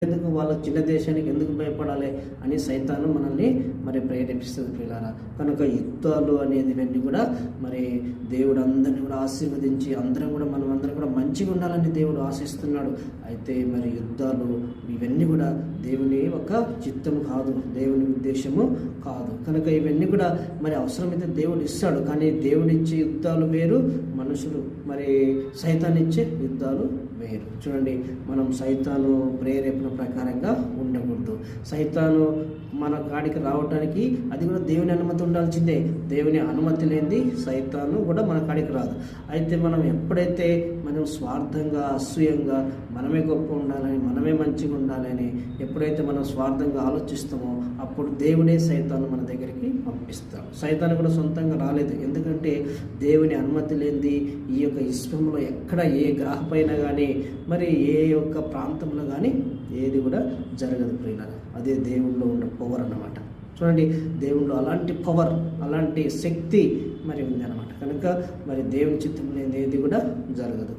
ఎందుకు వాళ్ళ చిన్న దేశానికి ఎందుకు భయపడాలి అని సైతాను మనల్ని మరి ప్రేరేపిస్తుంది ప్రియులారా. కనుక యుద్ధాలు అనేది ఇవన్నీ కూడా మరి దేవుడు అందరిని కూడా ఆశీర్వదించి అందరం కూడా మనమందరం కూడా మంచిగా ఉండాలని దేవుడు ఆశిస్తున్నాడు. అయితే మరి యుద్ధాలు ఇవన్నీ కూడా దేవుని ఒక చిత్తం కాదు, దేవుని ఉద్దేశము కాదు. కనుక ఇవన్నీ కూడా మరి అవసరమైతే దేవుడు ఇస్తాడు, కానీ దేవుడిచ్చే యుద్ధాలు వేరు, మనుషులు మరి సైతాన్ని ఇచ్చే యుద్ధాలు వేరు. చూడండి, మనం సైతాను ప్రేరేపణ ప్రకారంగా ఉండకూడదు. సైతాను మన కాడికి రావడానికి అది కూడా దేవుని అనుమతి ఉండాల్సిందే. దేవుని అనుమతి లేనిది సైతాను కూడా మన కాడికి రాదు. అయితే మనం ఎప్పుడైతే మనం స్వార్థంగా అసూయంగా మనమే గొప్ప ఉండాలని, మనమే మంచిగా ఉండాలని ఎప్పుడైతే మనం స్వార్థంగా ఆలోచిస్తామో అప్పుడు దేవుడే సైతాను మన దగ్గరికి పంపిస్తాడు. సైతాను కూడా సొంతంగా రాలేదు, ఎందుకంటే దేవుని అనుమతి లేనిది ఈ యొక్క విశ్వంలో ఎక్కడ ఏ గ్రహపైన కానీ మరి ఏ యొక్క ప్రాంతంలో కానీ ఏది కూడా జరగదు ప్రియులారా. అదే దేవుళ్ళో ఉన్న పవర్ అన్నమాట. చూడండి, దేవుళ్ళు అలాంటి పవర్, అలాంటి శక్తి మరి ఉంది అన్నమాట. కనుక మరి దేవుని చిత్తం లేనిది ఏది కూడా జరగదు.